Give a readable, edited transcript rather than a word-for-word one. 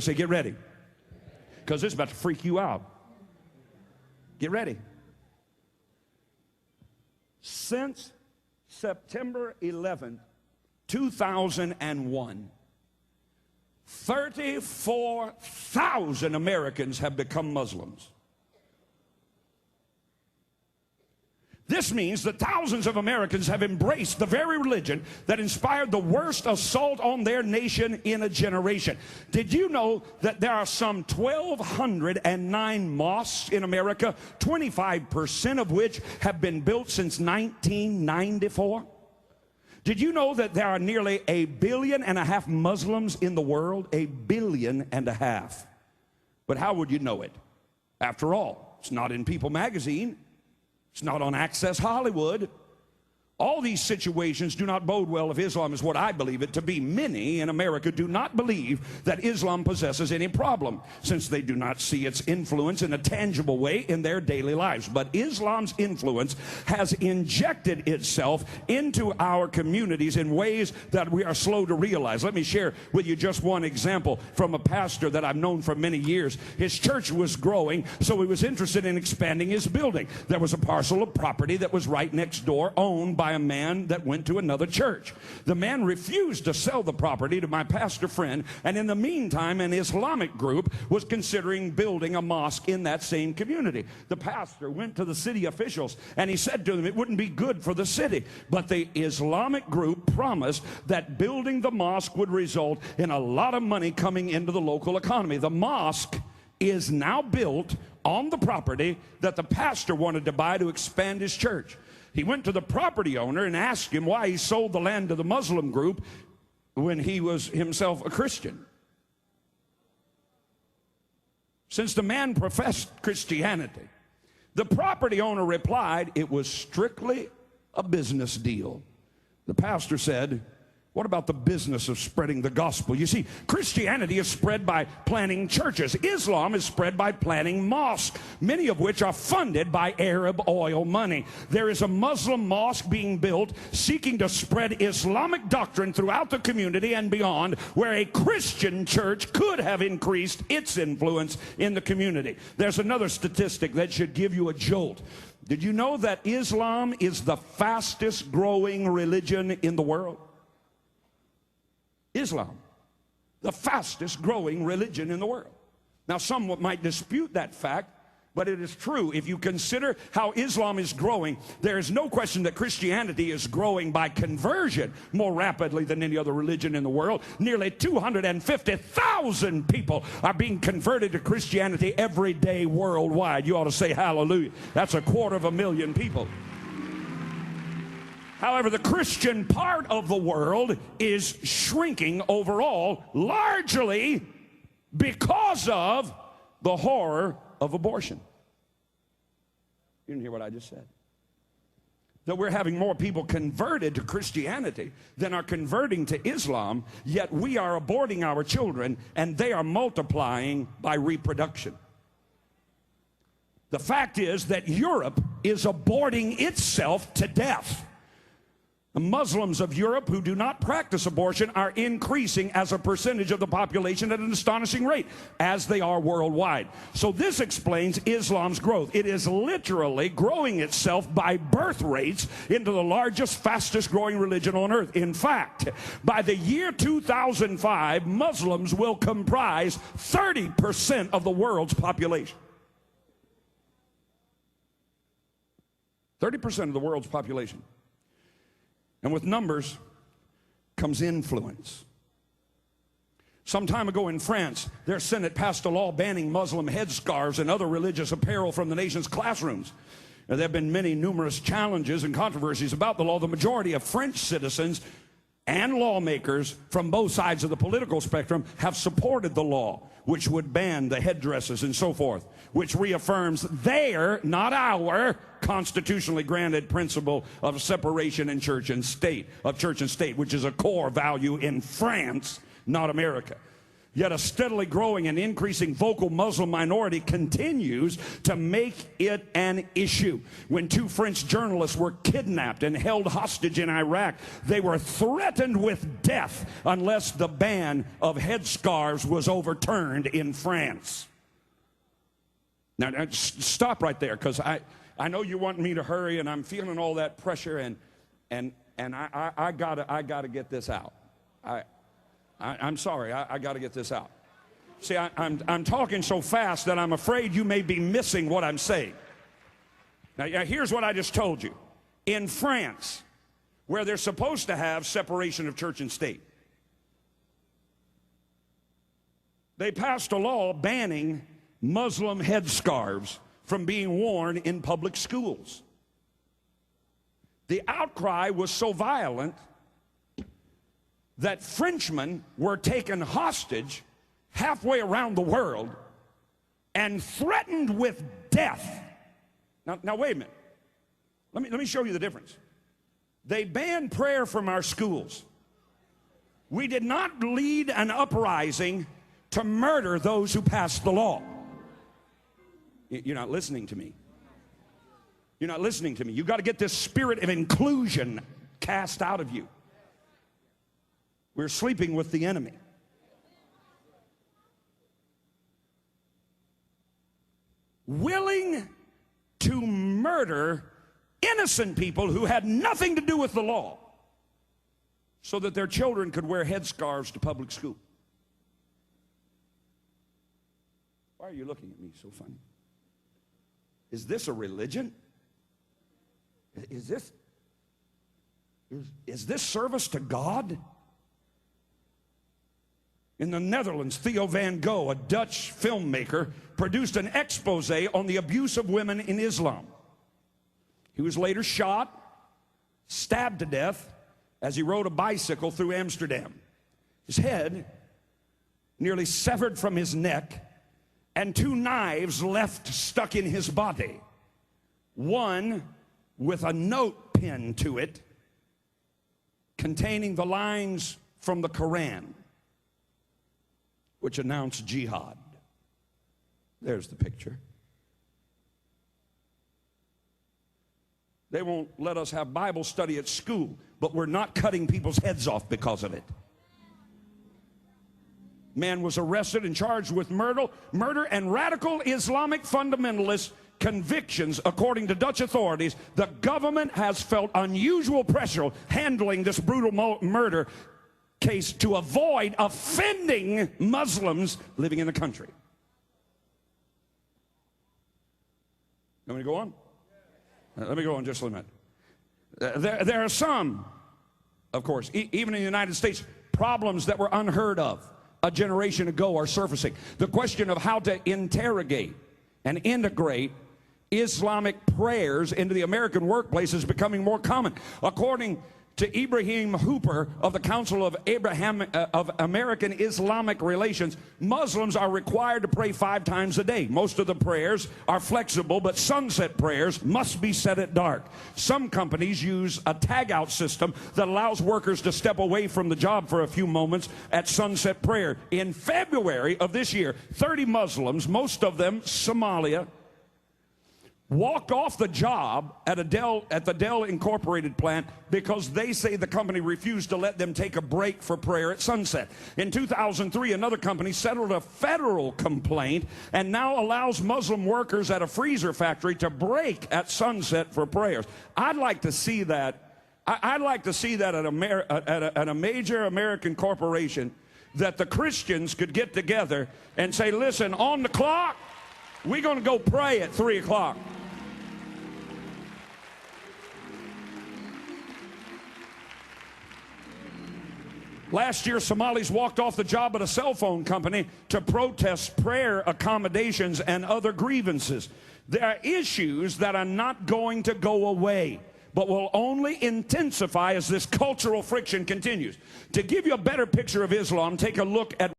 Say, get ready, because it's about to freak you out. Get ready. Since September 11th, 2001, 34,000 Americans have become Muslims. This means that thousands of Americans have embraced the very religion that inspired the worst assault on their nation in a generation. Did you know that there are some 1,209 mosques in America, 25% of which have been built since 1994? Did you know that there are nearly 1.5 billion Muslims in the world? 1.5 billion. But how would you know it? After all, it's not in People magazine. It's not on Access Hollywood. All these situations do not bode well if Islam is what I believe it to be. Many in America do not believe that Islam possesses any problem, since they do not see its influence in a tangible way in their daily lives. But Islam's influence has injected itself into our communities in ways that we are slow to realize. Let me share with you just one example from a pastor that I've known for many years. His church was growing, so he was interested in expanding his building. There was a parcel of property that was right next door, owned by a man that went to another church. The man refused to sell the property to my pastor friend, and in the meantime, an Islamic group was considering building a mosque in that same community. The pastor went to the city officials, and he said to them, it wouldn't be good for the city. But the Islamic group promised that building the mosque would result in a lot of money coming into the local economy. The mosque is now built on the property that the pastor wanted to buy to expand his church. He went to the property owner and asked him why he sold the land to the Muslim group when he was himself a Christian. Since the man professed Christianity, the property owner replied it was strictly a business deal. The pastor said, what about the business of spreading the gospel? You see, Christianity is spread by planting churches. Islam is spread by planting mosques, many of which are funded by Arab oil money. There is a Muslim mosque being built seeking to spread Islamic doctrine throughout the community and beyond, where a Christian church could have increased its influence in the community. There's another statistic that should give you a jolt. Did you know that Islam is the fastest growing religion in the world? Islam, the fastest growing religion in the world. Now, some might dispute that fact, but it is true. If you consider how Islam is growing, there is no question that Christianity is growing by conversion more rapidly than any other religion in the world. Nearly 250,000 people are being converted to Christianity every day worldwide. You ought to say hallelujah. That's 250,000 people. However, the Christian part of the world is shrinking overall, largely because of the horror of abortion. You didn't hear what I just said? That we're having more people converted to Christianity than are converting to Islam, yet we are aborting our children, and they are multiplying by reproduction. The fact is that Europe is aborting itself to death. The Muslims of Europe who do not practice abortion are increasing as a percentage of the population at an astonishing rate, as they are worldwide. So this explains Islam's growth. It is literally growing itself by birth rates into the largest, fastest growing religion on earth. In fact, by the year 2005, Muslims will comprise 30% of the world's population. 30% of the world's population. And with numbers comes influence. Some time ago in France, their Senate passed a law banning Muslim headscarves and other religious apparel from the nation's classrooms. There have been numerous challenges and controversies about the law. The majority of French citizens and lawmakers from both sides of the political spectrum have supported the law, which would ban the headdresses and so forth, which reaffirms their, not our, constitutionally granted principle of separation in church and state, which is a core value in France, not America. Yet a steadily growing and increasing vocal Muslim minority continues to make it an issue. When 2 French journalists were kidnapped and held hostage in Iraq, they were threatened with death unless the ban of headscarves was overturned in France. Now stop right there, because I know you want me to hurry, and I'm feeling all that pressure, and I gotta get this out. I'm sorry, I got to get this out. See, I'm talking so fast that I'm afraid you may be missing what I'm saying. Now, here's what I just told you. In France, where they're supposed to have separation of church and state, they passed a law banning Muslim headscarves from being worn in public schools. The outcry was so violent that Frenchmen were taken hostage halfway around the world and threatened with death. Now wait a minute. Let me show you the difference. They banned prayer from our schools. We did not lead an uprising to murder those who passed the law. You're not listening to me. You're not listening to me. You've got to get this spirit of inclusion cast out of you. We're sleeping with the enemy. Willing to murder innocent people who had nothing to do with the law so that their children could wear headscarves to public school. Why are you looking at me so funny? Is this a religion? Is this service to God? In the Netherlands, Theo van Gogh, a Dutch filmmaker, produced an expose on the abuse of women in Islam. He was later shot, stabbed to death as he rode a bicycle through Amsterdam. His head nearly severed from his neck, and 2 knives left stuck in his body. One with a note pinned to it containing the lines from the Quran, which announced jihad. There's the picture. They won't let us have Bible study at school, but we're not cutting people's heads off because of it. Man was arrested and charged with murder and radical Islamic fundamentalist convictions. According to Dutch authorities, the government has felt unusual pressure handling this brutal murder case to avoid offending Muslims living in the country. You want me to go on? Let me go on just a minute. There are some, of course, even in the United States, problems that were unheard of a generation ago are surfacing. The question of how to interrogate and integrate Islamic prayers into the American workplace is becoming more common. According to Ibrahim Hooper of the Council of American Islamic Relations, Muslims are required to pray 5 times a day. Most of the prayers are flexible, but sunset prayers must be said at dark. Some companies use a tag-out system that allows workers to step away from the job for a few moments at sunset prayer. In February of this year, 30 Muslims, most of them Somalia, walked off the job at the Dell Incorporated plant because they say the company refused to let them take a break for prayer at sunset. In 2003, another company settled a federal complaint and now allows Muslim workers at a freezer factory to break at sunset for prayers. I'd like to see that. I'd like to see that at a major American corporation, that the Christians could get together and say, listen, on the clock, we're going to go pray at 3 o'clock. Last year, Somalis walked off the job at a cell phone company to protest prayer accommodations and other grievances. There are issues that are not going to go away, but will only intensify as this cultural friction continues. To give you a better picture of Islam, take a look at